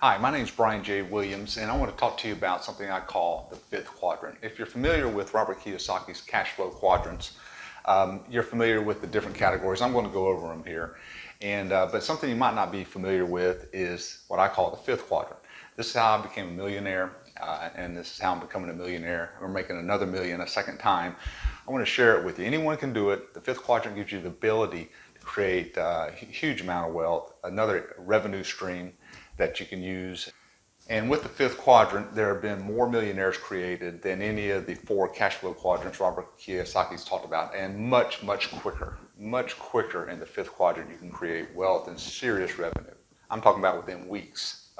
Hi, my name is Brian J. Williams, and I want to talk to you about something I call the fifth quadrant. If you're familiar with Robert Kiyosaki's cash flow quadrants, you're familiar with the different categories. I'm going to go over them here. But something you might not be familiar with is what I call the fifth quadrant. This is how I became a millionaire, and this is how I'm becoming a millionaire. We're making another million a second time. I want to share it with you. Anyone can do it. The fifth quadrant gives you the ability to create a huge amount of wealth, another revenue stream that you can use. And with the fifth quadrant, there have been more millionaires created than any of the four cash flow quadrants Robert Kiyosaki's talked about, and much quicker in the fifth quadrant you can create wealth and serious revenue. I'm talking about within weeks,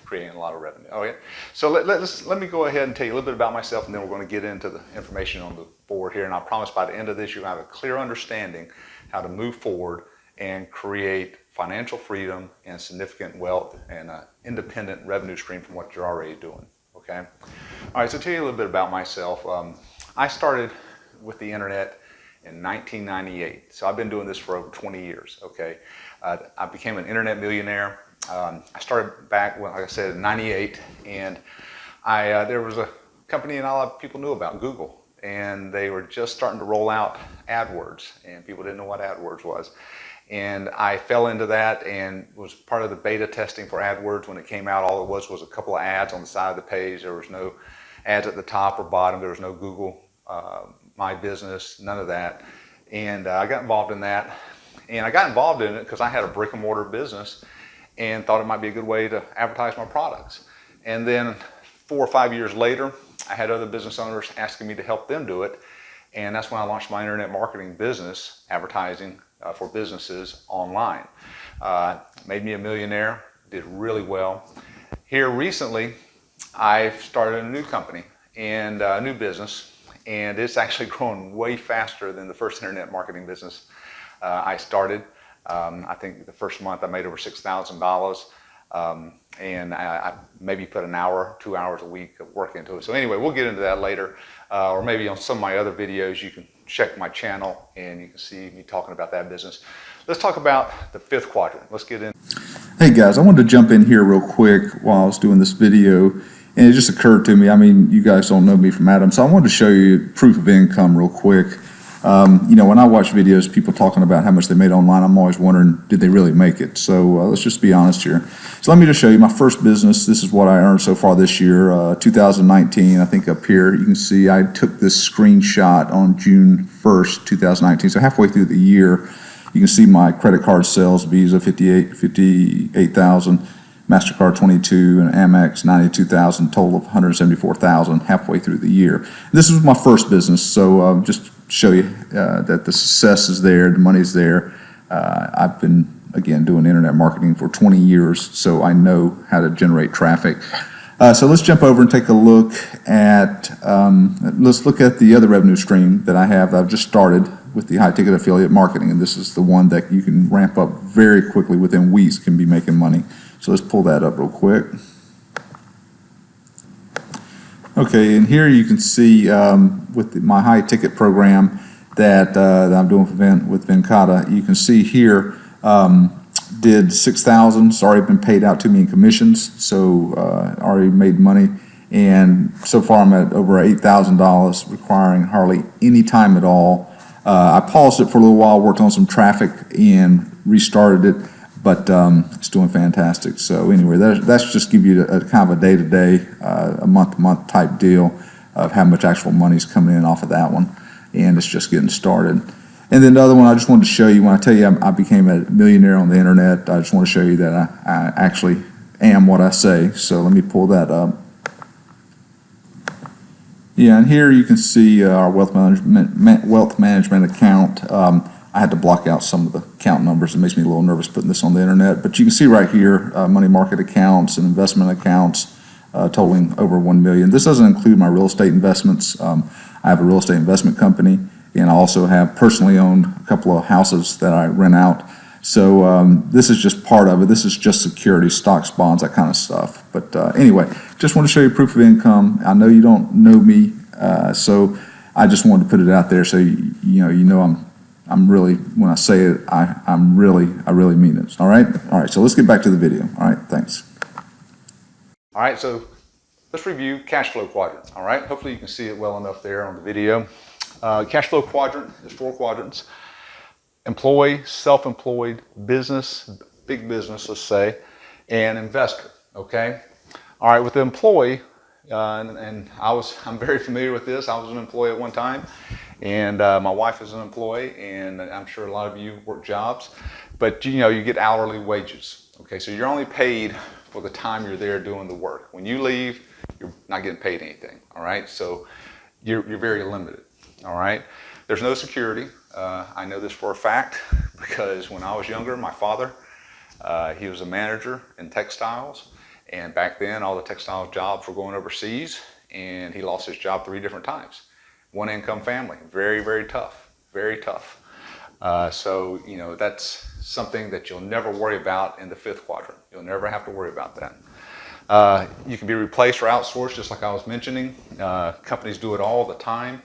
creating a lot of revenue. Okay, so let me go ahead and tell you a little bit about myself, and then we're going to get into the information on the board here. And I promise by the end of this, you're going to have a clear understanding how to move forward and create financial freedom and significant wealth and an independent revenue stream from what you're already doing. Okay. All right. So tell you a little bit about myself. I started with the internet in 1998. So I've been doing this for over 20 years. Okay. I became an internet millionaire. I started back, like I said, in 98, and there was a company and a lot of people knew about, Google. And they were just starting to roll out AdWords, and people didn't know what AdWords was. And I fell into that and was part of the beta testing for AdWords when it came out. All it was a couple of ads on the side of the page. There was no ads at the top or bottom. There was no Google My Business, none of that. And I got involved in that. And I got involved in it because I had a brick and mortar business and thought it might be a good way to advertise my products. And then 4 or 5 years later, I had other business owners asking me to help them do it. And that's when I launched my internet marketing business, advertising for businesses online. Made me a millionaire, did really well. Here recently, I've started a new company and a new business, and it's actually growing way faster than the first internet marketing business I started. I think the first month I made over $6,000. And I maybe put an hour, 2 hours a week of work into it. So anyway, we'll get into that later. Or maybe on some of my other videos, you can check my channel and you can see me talking about that business. Let's talk about the fifth quadrant. Let's get in. Hey guys, I wanted to jump in here real quick while I was doing this video. And it just occurred to me, I mean, you guys don't know me from Adam, so I wanted to show you proof of income real quick. When I watch videos, people talking about how much they made online, I'm always wondering, did they really make it? So let's just be honest here. So let me just show you my first business. This is what I earned so far this year, 2019. I think up here you can see I took this screenshot on June 1st, 2019. So halfway through the year, you can see my credit card sales, Visa 58,000, MasterCard 22, and Amex 92,000, total of 174,000 halfway through the year. This was my first business, so just show you that the success is there, the money's there. I've been, again, doing internet marketing for 20 years, so I know how to generate traffic. So let's jump over and take a look at, let's look at the other revenue stream that I have. I've just started with the high ticket affiliate marketing, and this is the one that you can ramp up very quickly, within weeks can be making money. So let's pull that up real quick. Okay, and here you can see with my high ticket program that I'm doing with Venkata, you can see here did 6,000. It's already been paid out to me in commissions, so already made money. And so far I'm at over $8,000, requiring hardly any time at all. I paused it for a little while, worked on some traffic, and restarted it. But it's doing fantastic. So anyway, that's just give you a kind of a day-to-day, a month-to-month type deal of how much actual money's coming in off of that one, and it's just getting started. And then the other one I just wanted to show you, when I tell you I became a millionaire on the internet, I just want to show you that I actually am what I say. So let me pull that up. Yeah, and here you can see our wealth management account. I had to block out some of the account numbers. It makes me a little nervous putting this on the internet. But you can see right here, money market accounts and investment accounts totaling over 1 million. This doesn't include my real estate investments. I have a real estate investment company, and I also have personally owned a couple of houses that I rent out. So this is just part of it. This is just security, stocks, bonds, that kind of stuff. But anyway, just want to show you proof of income. I know you don't know me, so I just wanted to put it out there so you know I'm really, when I say it, I really mean it. All right. So let's get back to the video. All right. Thanks. All right, so let's review cash flow quadrant. All right, hopefully you can see it well enough there on the video. Cash flow quadrant is 4 quadrants: employee, self-employed, business, big business, let's say, and investor. Okay. All right, with the employee, and I'm very familiar with this. I was an employee at one time, and my wife is an employee, and I'm sure a lot of you work jobs, but you get hourly wages. Okay, so you're only paid for the time you're there doing the work. When you leave, you're not getting paid anything. All right, so you're very limited. All right, there's no security. I know this for a fact because when I was younger, my father, he was a manager in textiles. And back then, all the textile jobs were going overseas, and he lost his job 3 different times. One income family, very, very tough, very tough. So, that's something that you'll never worry about in the 5th quadrant. You'll never have to worry about that. You can be replaced or outsourced, just like I was mentioning. Companies do it all the time.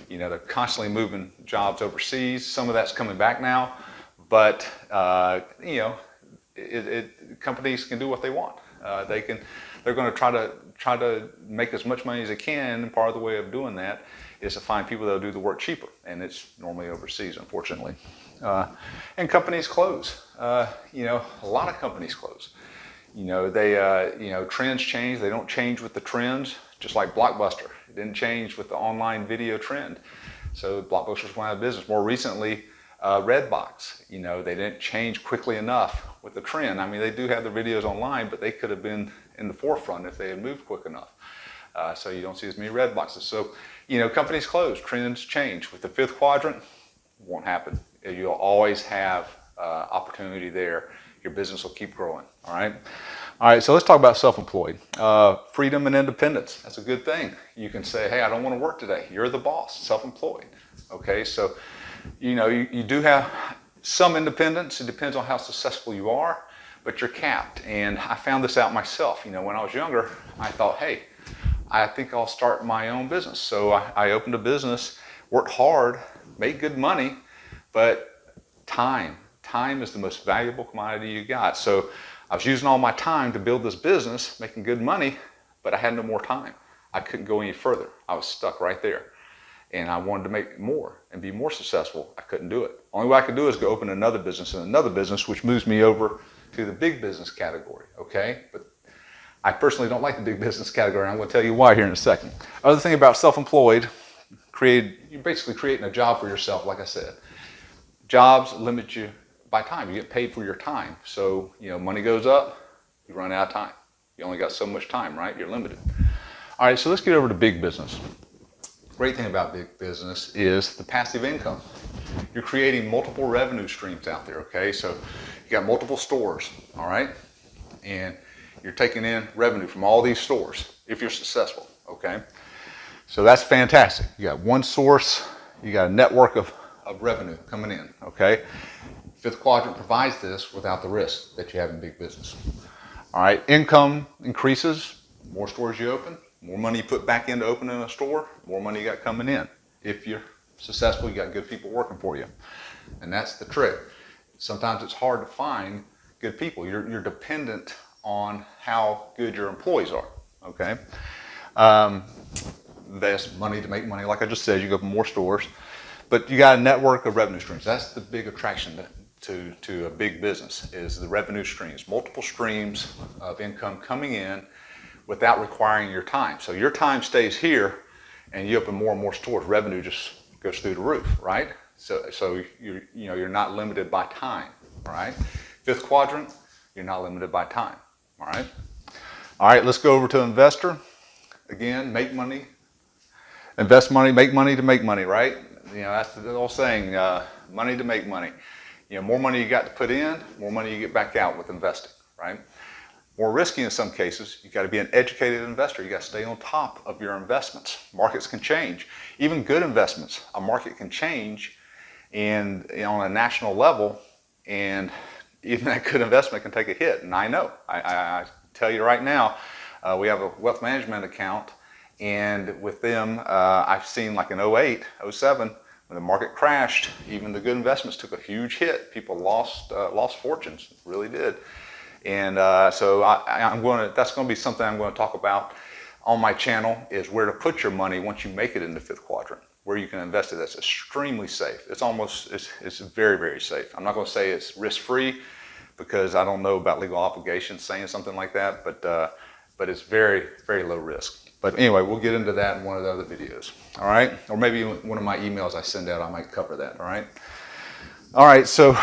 They're constantly moving jobs overseas. Some of that's coming back now, but, companies can do what they want. They're going to try to make as much money as they can, and part of the way of doing that is to find people that'll do the work cheaper, and it's normally overseas, unfortunately. And companies close. A lot of companies close. Trends change. They don't change with the trends, just like Blockbuster. It didn't change with the online video trend. So Blockbuster's went out of business. More recently, Redbox, they didn't change quickly enough with the trend. I mean, they do have the videos online, but they could have been in the forefront if they had moved quick enough. So you don't see as many Redboxes. So, companies close, trends change. With the 5th quadrant, it won't happen. You'll always have opportunity there. Your business will keep growing, all right? All right, so let's talk about self-employed. Freedom and independence, that's a good thing. You can say, hey, I don't want to work today. You're the boss, self-employed, okay? So, you do have some independence. It depends on how successful you are, but you're capped. And I found this out myself. When I was younger, I thought, hey, I think I'll start my own business. So I opened a business, worked hard, made good money, but time is the most valuable commodity you got. So I was using all my time to build this business, making good money, but I had no more time. I couldn't go any further. I was stuck right there. And I wanted to make more and be more successful. I couldn't do it. Only way I could do is go open another business and another business, which moves me over to the big business category, okay? But I personally don't like the big business category, and I'm going to tell you why here in a second. Other thing about self-employed, you're basically creating a job for yourself, like I said. Jobs limit you by time. You get paid for your time. So, money goes up, you run out of time. You only got so much time, right? You're limited. All right, so let's get over to big business. Great thing about big business is the passive income. You're creating multiple revenue streams out there, okay? So you got multiple stores, all right? And you're taking in revenue from all these stores if you're successful, okay? So that's fantastic. You got one source, you got a network of revenue coming in, okay? 5th quadrant provides this without the risk that you have in big business. All right, income increases, more stores you open, more money you put back into opening a store, more money you got coming in. If you're successful, you got good people working for you. And that's the trick. Sometimes it's hard to find good people. You're dependent on how good your employees are, okay? There's money to make money. Like I just said, you go open more stores. But you got a network of revenue streams. That's the big attraction to a big business, is the revenue streams. Multiple streams of income coming in without requiring your time. So your time stays here, and you open more and more stores. Revenue just goes through the roof, right? So you're not limited by time, all right? 5th quadrant, you're not limited by time, all right? All right, let's go over to investor. Again, make money, invest money, make money to make money, right? That's the old saying, money to make money. More money you got to put in, more money you get back out with investing, right? More risky in some cases. You got to be an educated investor. You got to stay on top of your investments. Markets can change. Even good investments, a market can change, and on a national level, and even that good investment can take a hit. And I know. I tell you right now, we have a wealth management account, and with them, I've seen like in 08, 07, when the market crashed, even the good investments took a huge hit. People lost fortunes, really did. And so that's going to be something I'm going to talk about on my channel, is where to put your money once you make it in the fifth quadrant, where you can invest it. That's extremely safe. It's very, very safe. I'm not going to say it's risk-free, because I don't know about legal obligations saying something like that, but it's very, very low risk. But anyway, we'll get into that in one of the other videos, all right? Or maybe one of my emails I send out, I might cover that, all right? All right, so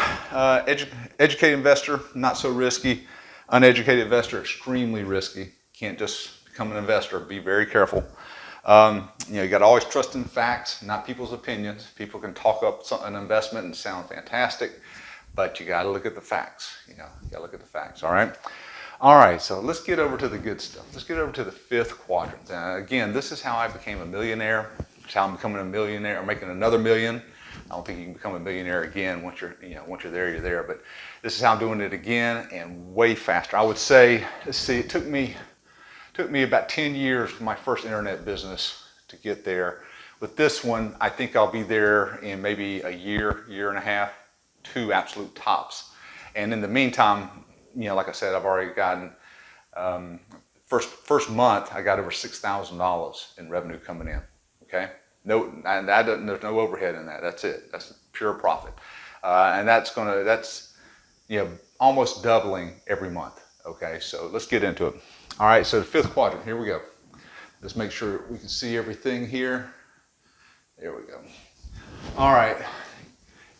educated investor, not so risky. Uneducated investor, extremely risky. Can't just become an investor. Be very careful. You got to always trust in facts, not people's opinions. People can talk up an investment and sound fantastic, but you got to look at the facts. You got to look at the facts, all right? All right, so let's get over to the good stuff. Let's get over to the fifth quadrant. Again, this is how I became a millionaire. It's how I'm becoming a millionaire, or making another million. I don't think you can become a millionaire again once you're there, you're there. But this is how I'm doing it again, and way faster. I would say, let's see, it took me about 10 years for my first internet business to get there. With this one, I think I'll be there in maybe a year, year and a half, 2 absolute tops. And in the meantime, like I said, I've already gotten, first month, I got over $6,000 in revenue coming in, okay? There's no overhead in that. That's it. That's pure profit. And that's almost doubling every month, okay? So let's get into it. All right, so the fifth quadrant, here we go. Let's make sure we can see everything here. There we go. All right,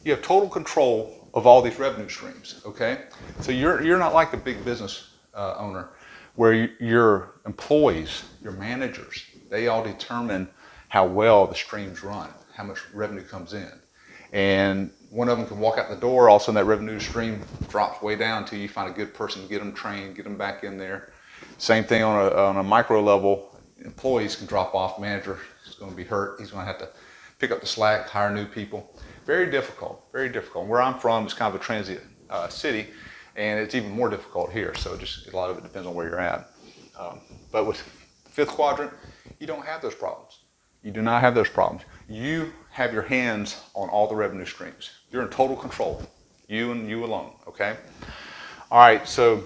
you have total control of all these revenue streams, okay? So you're not like a big business owner where your employees, your managers, they all determine how well the streams run, how much revenue comes in. And one of them can walk out the door, all of a sudden that revenue stream drops way down until you find a good person, get them trained, get them back in there. Same thing on a micro level. Employees can drop off, manager is going to be hurt, he's going to have to pick up the slack, hire new people. Very difficult, very difficult. Where I'm from is kind of a transient city, and it's even more difficult here, so just a lot of it depends on where you're at. But with fifth quadrant, you don't have those problems. You do not have those problems. You have your hands on all the revenue streams. You're in total control, you and you alone, okay? All right, so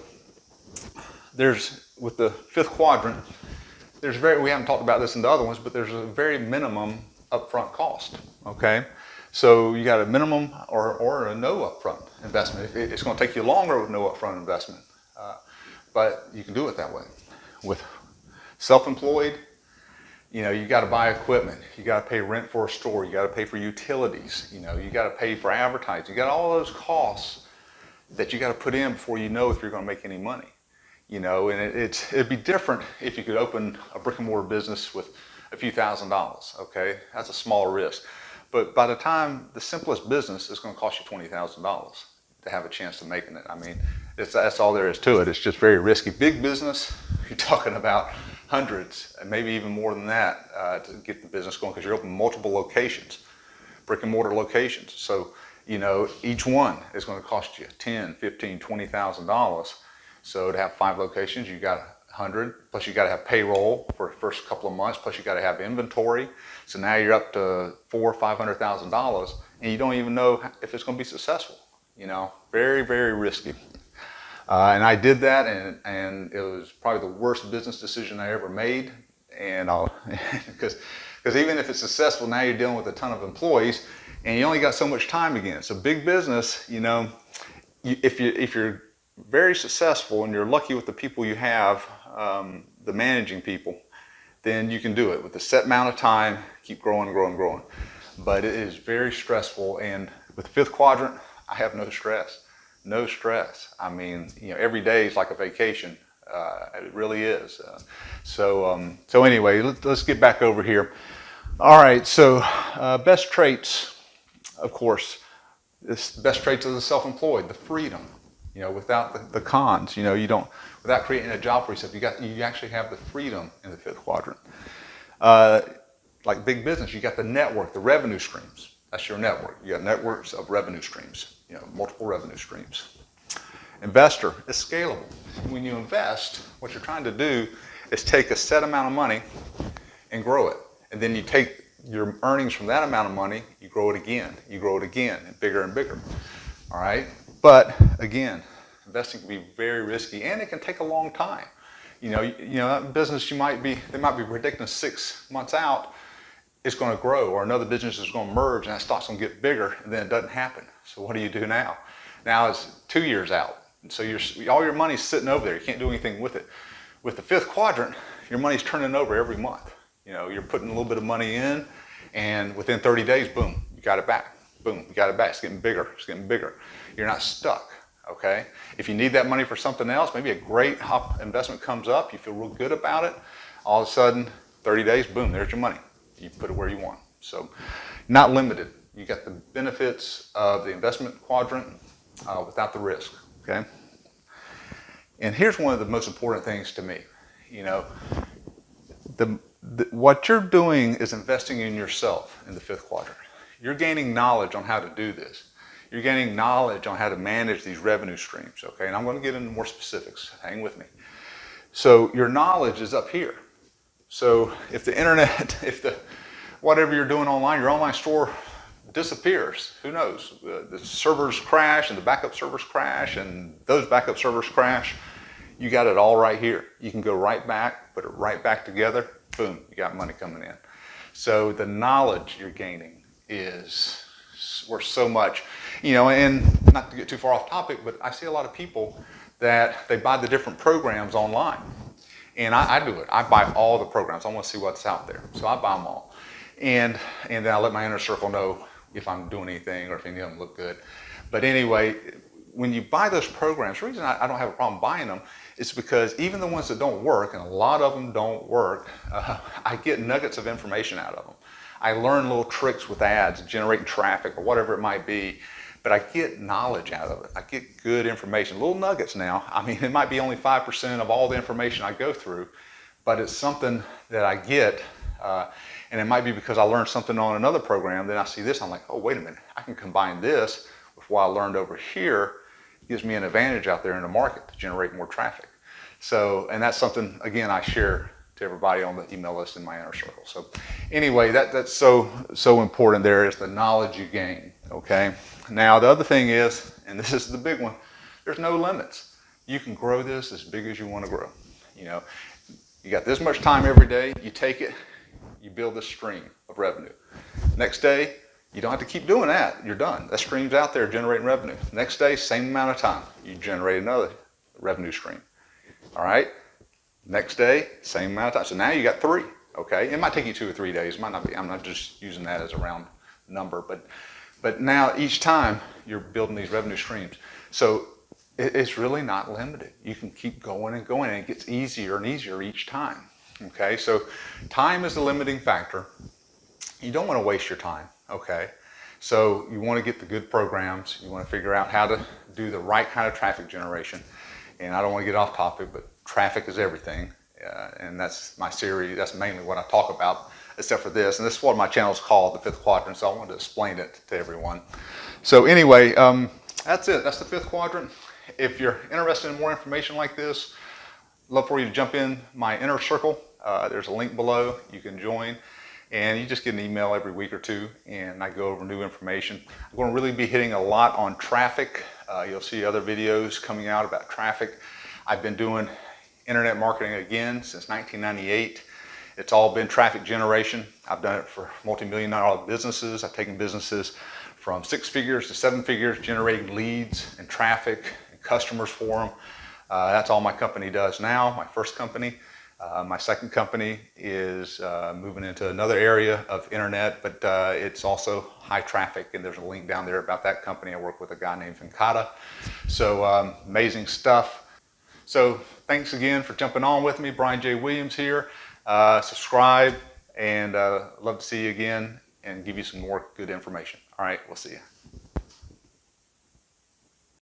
with the fifth quadrant, we haven't talked about this in the other ones, but there's a very minimum upfront cost, okay? So you got a minimum or a no upfront investment. It's going to take you longer with no upfront investment, but you can do it that way. With self-employed, you got to buy equipment, you got to pay rent for a store, you got to pay for utilities, you got to pay for advertising, you got all those costs that you got to put in before you know if you're going to make any money. And it'd be different if you could open a brick and mortar business with a few $1,000s, okay? That's a smaller risk. But by the time, the simplest business is going to cost you $20,000 to have a chance of making it. I mean, that's all there is to it. It's just very risky. Big business, you're talking about hundreds, and maybe even more than that to get the business going, because you're opening multiple locations, brick and mortar locations. So, each one is going to cost you $10,000, $15,000, $20,000. So to have 5 locations, you got 100, plus you got to have payroll for the first couple of months, plus you got to have inventory. So now you're up to $400,000 or $500,000, and you don't even know if it's going to be successful. Very, very risky. And I did that, and it was probably the worst business decision I ever made. And because even if it's successful, now you're dealing with a ton of employees, and you only got so much time again. So big business, if you're very successful and you're lucky with the people you have, the managing people, then you can do it with a set amount of time, keep growing, growing, growing. But it is very stressful, and with fifth quadrant, I have no stress. No stress. I mean, every day is like a vacation. It really is. So anyway, let's get back over here. All right, so best traits, of course, best traits of the self-employed, the freedom. Without the cons, without creating a job for yourself, you actually have the freedom in the fifth quadrant. Like big business, you got the network, the revenue streams. That's your network. You got networks of revenue streams, multiple revenue streams. Investor, it's scalable. When you invest, what you're trying to do is take a set amount of money and grow it. And then you take your earnings from that amount of money, you grow it again, and bigger and bigger. All right? But again, investing can be very risky, and it can take a long time. That business they might be predicting 6 months out, it's going to grow, or another business is going to merge, and that stock's going to get bigger, and then it doesn't happen. So what do you do now? Now it's 2 years out, and so all your money's sitting over there. You can't do anything with it. With the fifth quadrant, your money's turning over every month. You're putting a little bit of money in, and within 30 days, boom, you got it back. Boom, you got it back. It's getting bigger. It's getting bigger. You're not stuck. Okay? If you need that money for something else, maybe a great investment comes up, you feel real good about it, all of a sudden, 30 days, boom, there's your money. You put it where you want. So, not limited. You got the benefits of the investment quadrant without the risk. Okay? And here's one of the most important things to me. What you're doing is investing in yourself in the fifth quadrant. You're gaining knowledge on how to do this. You're gaining knowledge on how to manage these revenue streams, okay? And I'm going to get into more specifics. Hang with me. So your knowledge is up here. So if the internet, whatever you're doing online, your online store disappears, who knows? The servers crash and the backup servers crash and those backup servers crash. You got it all right here. You can go right back, put it right back together, boom, you got money coming in. So the knowledge you're gaining is worth so much. And not to get too far off topic, but I see a lot of people that they buy the different programs online. And I do it. I buy all the programs. I want to see what's out there. So I buy them all. And then I let my inner circle know if I'm doing anything or if any of them look good. But anyway, when you buy those programs, the reason I don't have a problem buying them is because even the ones that don't work, and a lot of them don't work, I get nuggets of information out of them. I learn little tricks with ads, generating traffic or whatever it might be, but I get knowledge out of it. I get good information, little nuggets now. I mean, it might be only 5% of all the information I go through, but it's something that I get, and it might be because I learned something on another program, then I see this, I'm like, oh, wait a minute, I can combine this with what I learned over here. It gives me an advantage out there in the market to generate more traffic. So, and that's something, again, I share to everybody on the email list in my inner circle. So anyway, that's so important there is the knowledge you gain, okay? Now, the other thing is, and this is the big one, there's no limits. You can grow this as big as you want to grow. You got this much time every day, you take it, you build this stream of revenue. Next day, you don't have to keep doing that. You're done. That stream's out there generating revenue. Next day, same amount of time, you generate another revenue stream. All right? Next day, same amount of time. So now you got 3, okay? It might take you 2 or 3 days. It might not be. I'm not just using that as a round number, but now each time you're building these revenue streams. So it's really not limited. You can keep going and going, and it gets easier and easier each time, okay? So time is the limiting factor. You don't want to waste your time, okay? So you want to get the good programs. You want to figure out how to do the right kind of traffic generation. And I don't want to get off topic, but traffic is everything. And that's my series. That's mainly what I talk about, except for this. And this is what my channel is called, the fifth quadrant. So I wanted to explain it to everyone. So anyway, that's it. That's the fifth quadrant. If you're interested in more information like this, I'd love for you to jump in my inner circle. There's a link below. You can join. And you just get an email every week or two, and I go over new information. I'm going to really be hitting a lot on traffic. You'll see other videos coming out about traffic. I've been doing internet marketing again since 1998. It's all been traffic generation. I've done it for multi-million-dollar businesses. I've taken businesses from 6 figures to 7 figures, generating leads and traffic and customers for them. That's all my company does now, my first company. My second company is moving into another area of internet, but it's also high traffic, and there's a link down there about that company. I work with a guy named Vinkata. So amazing stuff. So thanks again for jumping on with me. Brian J. Williams here. Subscribe, and love to see you again and give you some more good information. All right, we'll see you.